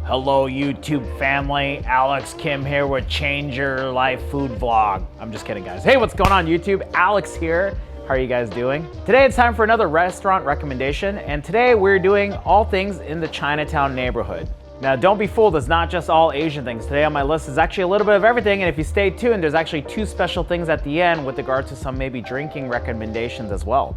Hello YouTube family, Alex Kim here with Change Your Life Food Vlog. I'm just kidding guys. Hey, what's going on YouTube? Alex here. How are you guys doing? Today it's time for another restaurant recommendation, and today we're doing all things in the Chinatown neighborhood. Now don't be fooled, it's not just all Asian things. Today on my list is actually a little bit of everything, and if you stay tuned, there's actually two special things at the end with regard to some maybe drinking recommendations as well.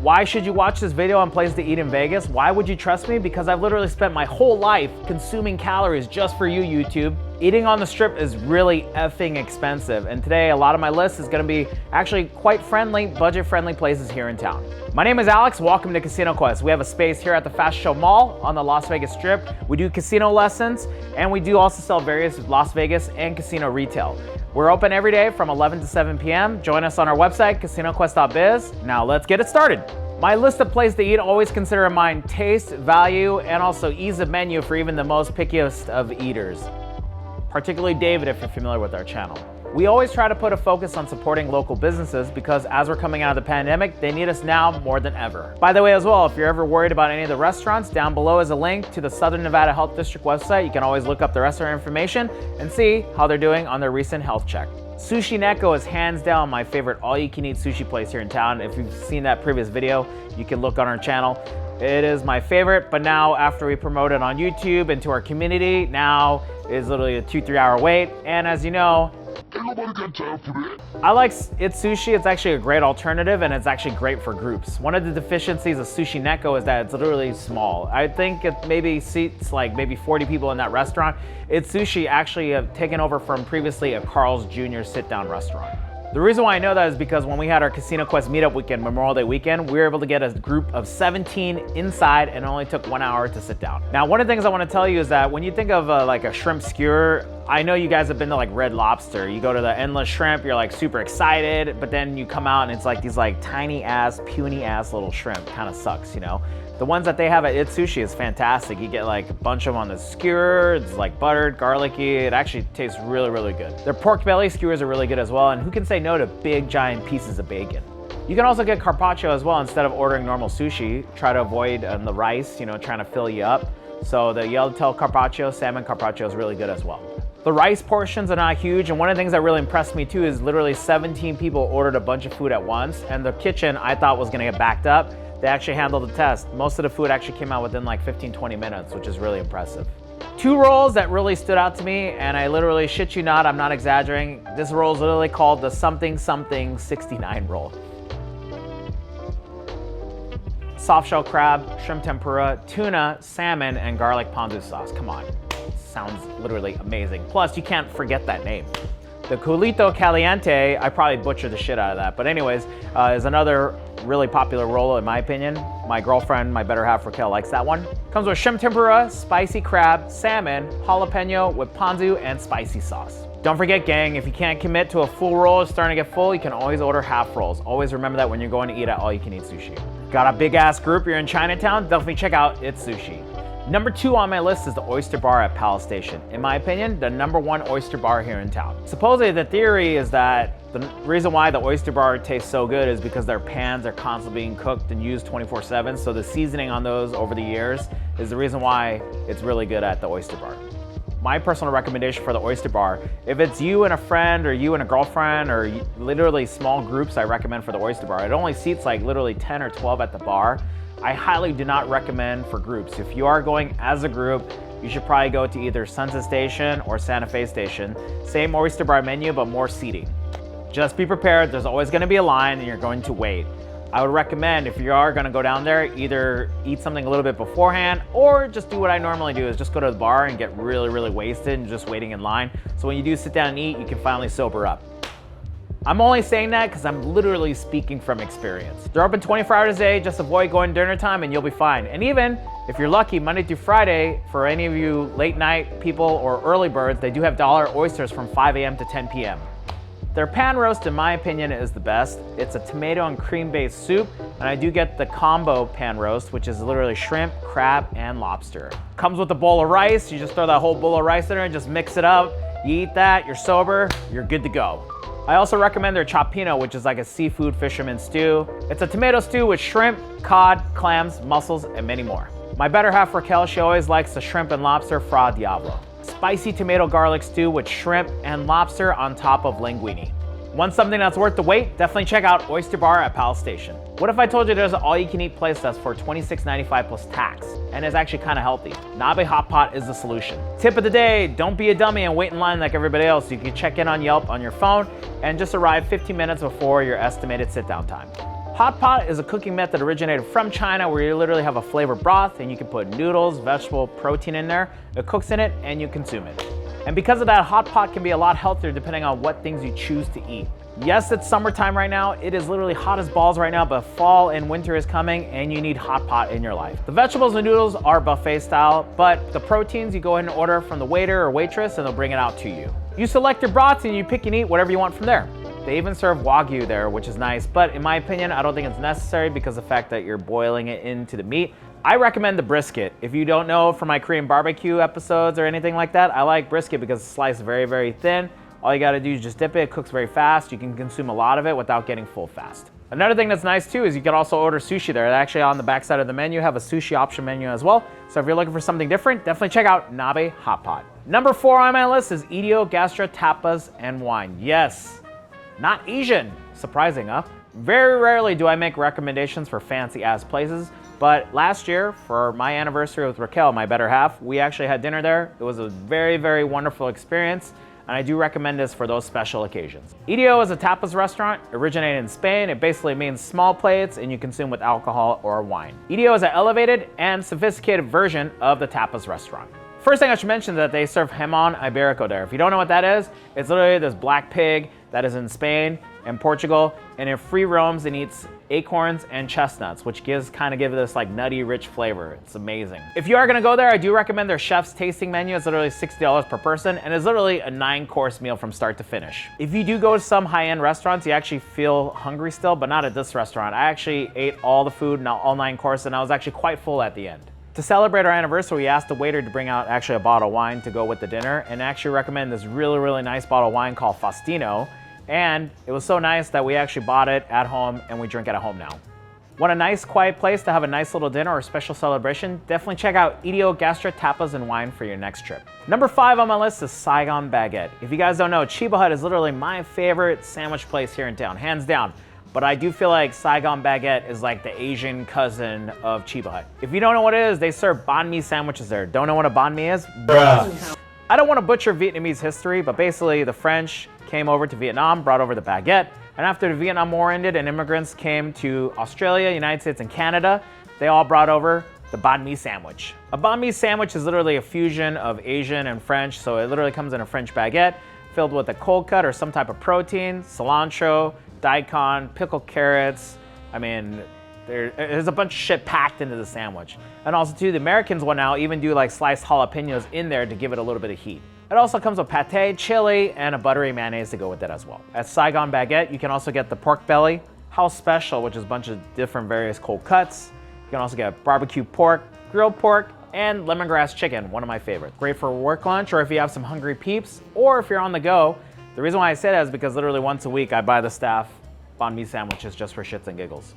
Why should you watch this video on places to eat in Vegas? Why would you trust me? Because I've literally spent my whole life consuming calories just for you, YouTube. Eating on the strip is really effing expensive, and today a lot of my list is gonna be actually quite friendly, budget-friendly places here in town. My name is Alex, welcome to Casino Quest. We have a space here at the Fashion Show Mall on the Las Vegas Strip. We do casino lessons, and we do also sell various Las Vegas and casino retail. We're open every day from 11 to 7 p.m. Join us on our website, CasinoQuest.biz. Now let's get it started. My list of places to eat always consider in mind taste, value, and also ease of menu for even the most pickiest of eaters. Particularly David, if you're familiar with our channel. We always try to put a focus on supporting local businesses because as we're coming out of the pandemic, they need us now more than ever. By the way as well, if you're ever worried about any of the restaurants, down below is a link to the Southern Nevada Health District website. You can always look up the restaurant information and see how they're doing on their recent health check. Sushineco is hands down my favorite all-you-can-eat sushi place here in town. If you've seen that previous video, you can look on our channel. It is my favorite, but now after we promote it on YouTube and to our community, now is literally a 2-3 hour wait. And as you know, I like its sushi. It's actually a great alternative, and it's actually great for groups. One of the deficiencies of Sushineco is that it's literally small. I think it maybe seats like maybe 40 people in that restaurant. Its sushi actually have taken over from previously a Carl's Jr. sit-down restaurant. The reason why I know that is because when we had our Casino Quest meetup weekend, Memorial Day weekend, we were able to get a group of 17 inside and it only took 1 hour to sit down. Now, one of the things I want to tell you is that when you think of like a shrimp skewer, I know you guys have been to like Red Lobster. You go to the endless shrimp, you're like super excited, but then you come out and it's like these like tiny ass, puny ass little shrimp. Kind of sucks, you know? The ones that they have at Its Sushi is fantastic. You get like a bunch of them on the skewer. It's like buttered, garlicky. It actually tastes really, really good. Their pork belly skewers are really good as well. And who can say no to big, giant pieces of bacon? You can also get carpaccio as well instead of ordering normal sushi. Try to avoid the rice, you know, trying to fill you up. So the yellowtail carpaccio, salmon carpaccio is really good as well. The rice portions are not huge, and one of the things that really impressed me too is literally 17 people ordered a bunch of food at once, and the kitchen I thought was gonna get backed up. They actually handled the test. Most of the food actually came out within like 15-20 minutes, which is really impressive. Two rolls that really stood out to me, and I literally shit you not, I'm not exaggerating. This roll is literally called the something something 69 roll. Soft shell crab, shrimp tempura, tuna, salmon, and garlic ponzu sauce. Come on, sounds literally amazing. Plus, you can't forget that name. The culito caliente, I probably butchered the shit out of that, but anyways, is another really popular roll in my opinion. My girlfriend, my better half Raquel, likes that one. Comes with shrimp tempura, spicy crab, salmon, jalapeno with ponzu and spicy sauce. Don't forget gang, if you can't commit to a full roll, it's starting to get full, you can always order half rolls. Always remember that when you're going to eat at All You Can Eat Sushi. Got a big ass group, you're in Chinatown, definitely check out Its Sushi. Number 2 on my list is the Oyster Bar at Palace Station. In my opinion, the #1 oyster bar here in town. Supposedly the theory is that the reason why the Oyster Bar tastes so good is because their pans are constantly being cooked and used 24/7. So the seasoning on those over the years is the reason why it's really good at the Oyster Bar. My personal recommendation for the Oyster Bar, if it's you and a friend or you and a girlfriend or literally small groups, I recommend for the Oyster Bar. It only seats like literally 10 or 12 at the bar. I highly do not recommend for groups. If you are going as a group, you should probably go to either Sunset Station or Santa Fe Station. Same Oyster Bar menu, but more seating. Just be prepared, there's always gonna be a line and you're going to wait. I would recommend if you are gonna go down there, either eat something a little bit beforehand or just do what I normally do is just go to the bar and get really, really wasted and just waiting in line. So when you do sit down and eat, you can finally sober up. I'm only saying that because I'm literally speaking from experience. They're open 24 hours a day, just avoid going dinner time and you'll be fine. And even if you're lucky, Monday through Friday, for any of you late night people or early birds, they do have dollar oysters from 5 a.m. to 10 p.m. Their pan roast, in my opinion, is the best. It's a tomato and cream-based soup, and I do get the combo pan roast, which is literally shrimp, crab, and lobster. Comes with a bowl of rice. You just throw that whole bowl of rice in there and just mix it up. You eat that, you're sober, you're good to go. I also recommend their chopino, which is like a seafood fisherman stew. It's a tomato stew with shrimp, cod, clams, mussels, and many more. My better half Raquel, she always likes the shrimp and lobster fra diavolo. Spicy tomato garlic stew with shrimp and lobster on top of linguine. Want something that's worth the wait? Definitely check out Oyster Bar at Pal Station. What if I told you there's an all-you-can-eat place that's for $26.95 plus tax, and is actually kind of healthy? Nabe Hot Pot is the solution. Tip of the day, don't be a dummy and wait in line like everybody else. You can check in on Yelp on your phone and just arrive 15 minutes before your estimated sit-down time. Hot pot is a cooking method that originated from China where you literally have a flavored broth and you can put noodles, vegetable, protein in there. It cooks in it and you consume it. And because of that, hot pot can be a lot healthier depending on what things you choose to eat. Yes, it's summertime right now. It is literally hot as balls right now, but fall and winter is coming and you need hot pot in your life. The vegetables and noodles are buffet style, but the proteins you go ahead and order from the waiter or waitress and they'll bring it out to you. You select your broths and you pick and eat whatever you want from there. They even serve Wagyu there, which is nice, but in my opinion, I don't think it's necessary because of the fact that you're boiling it into the meat. I recommend the brisket. If you don't know from my Korean barbecue episodes or anything like that, I like brisket because it's sliced very, very thin. All you gotta do is just dip it, it cooks very fast. You can consume a lot of it without getting full fast. Another thing that's nice too is you can also order sushi there. They actually on the back side of the menu have a sushi option menu as well. So if you're looking for something different, definitely check out Nabe Hot Pot. Number 4 on my list is Idio Gastro Tapas and Wine. Yes. Not Asian. Surprising, huh? Very rarely do I make recommendations for fancy ass places, but last year for my anniversary with Raquel, my better half, we actually had dinner there. It was a very, very wonderful experience, and I do recommend this for those special occasions. Idio is a tapas restaurant, originated in Spain. It basically means small plates and you consume with alcohol or wine. Idio is an elevated and sophisticated version of the tapas restaurant. First thing I should mention is that they serve jamon iberico there. If you don't know what that is, it's literally this black pig that is in Spain and Portugal, and it free roams and eats acorns and chestnuts, which kind of give this like nutty, rich flavor. It's amazing. If you are gonna go there, I do recommend their chef's tasting menu. It's literally $60 per person, and it's literally a 9-course meal from start to finish. If you do go to some high-end restaurants, you actually feel hungry still, but not at this restaurant. I actually ate all the food, not all 9 courses, and I was actually quite full at the end. To celebrate our anniversary, we asked the waiter to bring out actually a bottle of wine to go with the dinner, and actually recommend this really, really nice bottle of wine called Faustino. And it was so nice that we actually bought it at home and we drink it at home now. Want a nice, quiet place to have a nice little dinner or special celebration? Definitely check out Idio Gastro Tapas and Wine for your next trip. Number 5 on my list is Saigon Baguette. If you guys don't know, Chiba Hut is literally my favorite sandwich place here in town, hands down. But I do feel like Saigon Baguette is like the Asian cousin of Chiba Hut. If you don't know what it is, they serve banh mi sandwiches there. Don't know what a banh mi is? Bruh. I don't want to butcher Vietnamese history, but basically the French came over to Vietnam, brought over the baguette, and after the Vietnam War ended and immigrants came to Australia, United States, and Canada, they all brought over the banh mi sandwich. A banh mi sandwich is literally a fusion of Asian and French, so it literally comes in a French baguette filled with a cold cut or some type of protein, cilantro, daikon, pickled carrots. I mean, there's a bunch of shit packed into the sandwich. And also too, the Americans will now even do like sliced jalapenos in there to give it a little bit of heat. It also comes with pate, chili, and a buttery mayonnaise to go with it as well. At Saigon Baguette, you can also get the pork belly, house special, which is a bunch of different various cold cuts. You can also get barbecue pork, grilled pork, and lemongrass chicken, one of my favorites. Great for work lunch or if you have some hungry peeps, or if you're on the go. The reason why I say that is because literally once a week I buy the staff banh mi sandwiches just for shits and giggles.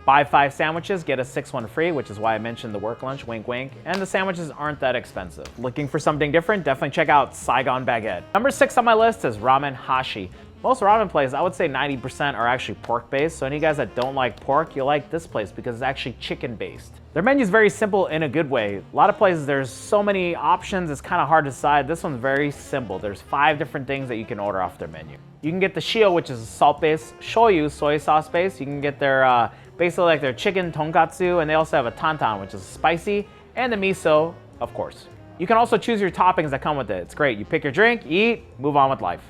Buy 5 sandwiches, get a 6th one free, which is why I mentioned the work lunch, wink wink, and the sandwiches aren't that expensive. Looking for something different? Definitely check out Saigon Baguette. Number 6 on my list is Ramen Hashi. Most ramen places, I would say 90% are actually pork-based, so any guys that don't like pork, you'll like this place because it's actually chicken-based. Their menu is very simple in a good way. A lot of places, there's so many options, it's kind of hard to decide. This one's very simple. There's 5 different things that you can order off their menu. You can get the shio, which is a salt-based, shoyu, soy sauce-based. You can get their, basically like their chicken tonkatsu, and they also have a tantan, which is spicy, and the miso, of course. You can also choose your toppings that come with it. It's great. You pick your drink, eat, move on with life.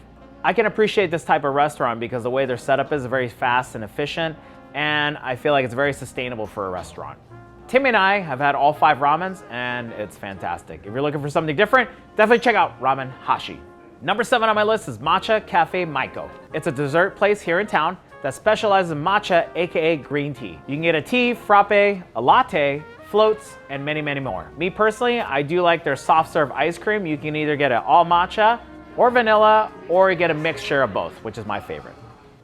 I can appreciate this type of restaurant because the way their setup is very fast and efficient, and I feel like it's very sustainable for a restaurant. Timmy and I have had all 5 ramens, and it's fantastic. If you're looking for something different, definitely check out Ramen Hashi. Number 7 on my list is Matcha Cafe Maiko. It's a dessert place here in town that specializes in matcha, aka green tea. You can get a tea, frappe, a latte, floats, and many, many more. Me personally, I do like their soft serve ice cream. You can either get it all matcha or vanilla, or you get a mixture of both, which is my favorite.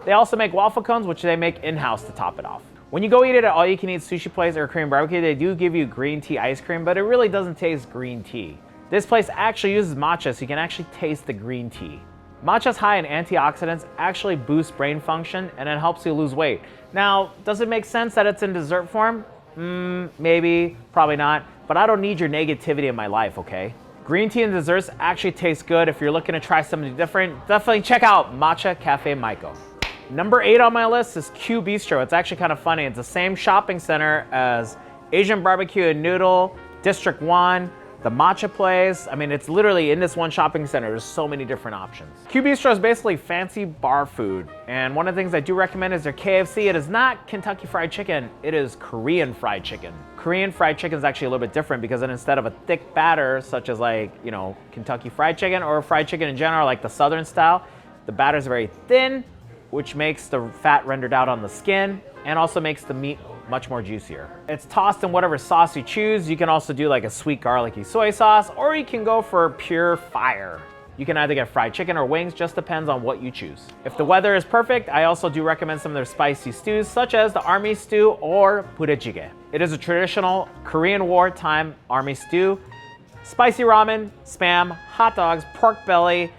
They also make waffle cones, which they make in-house to top it off. When you go eat it at all you can eat sushi place or Korean barbecue, they do give you green tea ice cream, but it really doesn't taste green tea. This place actually uses matcha, so you can actually taste the green tea. Matcha's high in antioxidants, actually boosts brain function, and it helps you lose weight. Now, does it make sense that it's in dessert form? Maybe, probably not, but I don't need your negativity in my life, okay? Green tea and desserts actually taste good. If you're looking to try something different, definitely check out Matcha Cafe Maiko. Number 8 on my list is Qbistro. It's actually kind of funny. It's the same shopping center as Asian Barbecue and Noodle, District 1, the matcha place. I mean, it's literally in this one shopping center. There's so many different options. Qbistro is basically fancy bar food. And one of the things I do recommend is their KFC. It is not Kentucky Fried Chicken. It is Korean fried chicken. Korean fried chicken is actually a little bit different because then instead of a thick batter, such as like, you know, Kentucky Fried Chicken or fried chicken in general, like the Southern style, the batter is very thin, which makes the fat rendered out on the skin and also makes the meat much more juicier. It's tossed in whatever sauce you choose. You can also do like a sweet garlicky soy sauce, or you can go for pure fire. You can either get fried chicken or wings, just depends on what you choose. If the weather is perfect, I also do recommend some of their spicy stews, such as the army stew or budae-jjigae. It is a traditional Korean wartime army stew. Spicy ramen, spam, hot dogs, pork belly,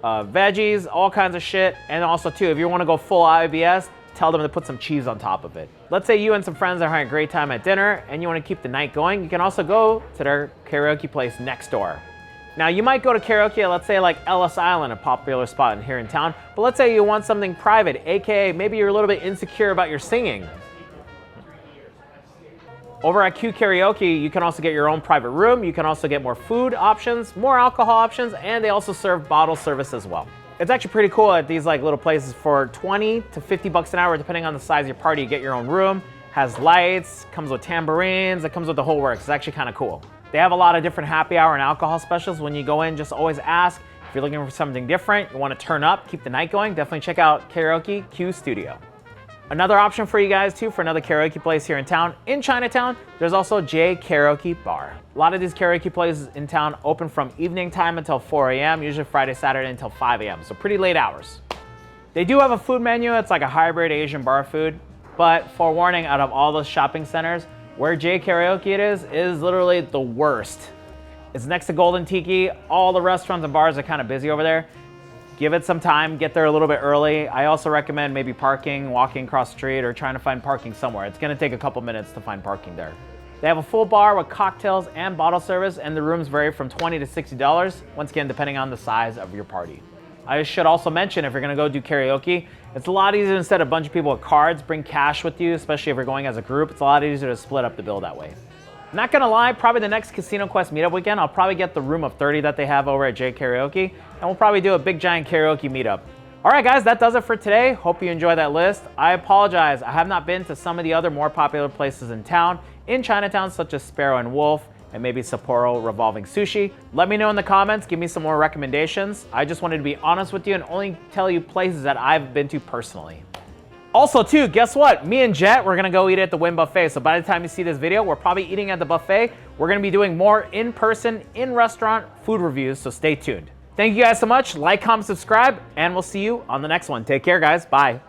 veggies, all kinds of shit. And also too, if you want to go full IBS, tell them to put some cheese on top of it. Let's say you and some friends are having a great time at dinner and you want to keep the night going, you can also go to their karaoke place next door. Now you might go to karaoke, let's say like Ellis Island, a popular spot here in town, but let's say you want something private, aka maybe you're a little bit insecure about your singing. Over at Q Karaoke, you can also get your own private room. You can also get more food options, more alcohol options, and they also serve bottle service as well. It's actually pretty cool at these like little places. For 20 to 50 bucks an hour, depending on the size of your party, you get your own room, has lights, comes with tambourines, it comes with the whole works. It's actually kind of cool. They have a lot of different happy hour and alcohol specials. When you go in, just always ask. If you're looking for something different, you want to turn up, keep the night going, definitely check out Karaoke Q Studio. Another option for you guys too, for another karaoke place here in town, in Chinatown, there's also J Karaoke Bar. A lot of these karaoke places in town open from evening time until 4 a.m., usually Friday, Saturday until 5 a.m., so pretty late hours. They do have a food menu. It's like a hybrid Asian bar food, but forewarning, out of all those shopping centers, where J Karaoke it is literally the worst. It's next to Golden Tiki. All the restaurants and bars are kind of busy over there. Give it some time, get there a little bit early. I also recommend maybe parking, walking across the street, or trying to find parking somewhere. It's gonna take a couple minutes to find parking there. They have a full bar with cocktails and bottle service, and the rooms vary from $20 to $60, once again, depending on the size of your party. I should also mention, if you're gonna go do karaoke, it's a lot easier instead of a bunch of people with cards, bring cash with you, especially if you're going as a group. It's a lot easier to split up the bill that way. Not gonna lie, probably the next Casino Quest meetup weekend, I'll probably get the room of 30 that they have over at J Karaoke, and we'll probably do a big giant karaoke meetup. All right guys, that does it for today. Hope you enjoy that list. I apologize, I have not been to some of the other more popular places in town, in Chinatown, such as Sparrow and Wolf, and maybe Sapporo Revolving Sushi. Let me know in the comments, give me some more recommendations. I just wanted to be honest with you and only tell you places that I've been to personally. Also too, guess what? Me and Jet, we're gonna go eat at the Wynn Buffet. So by the time you see this video, we're probably eating at the buffet. We're gonna be doing more in-person, in-restaurant food reviews, so stay tuned. Thank you guys so much. Like, comment, subscribe, and we'll see you on the next one. Take care, guys. Bye.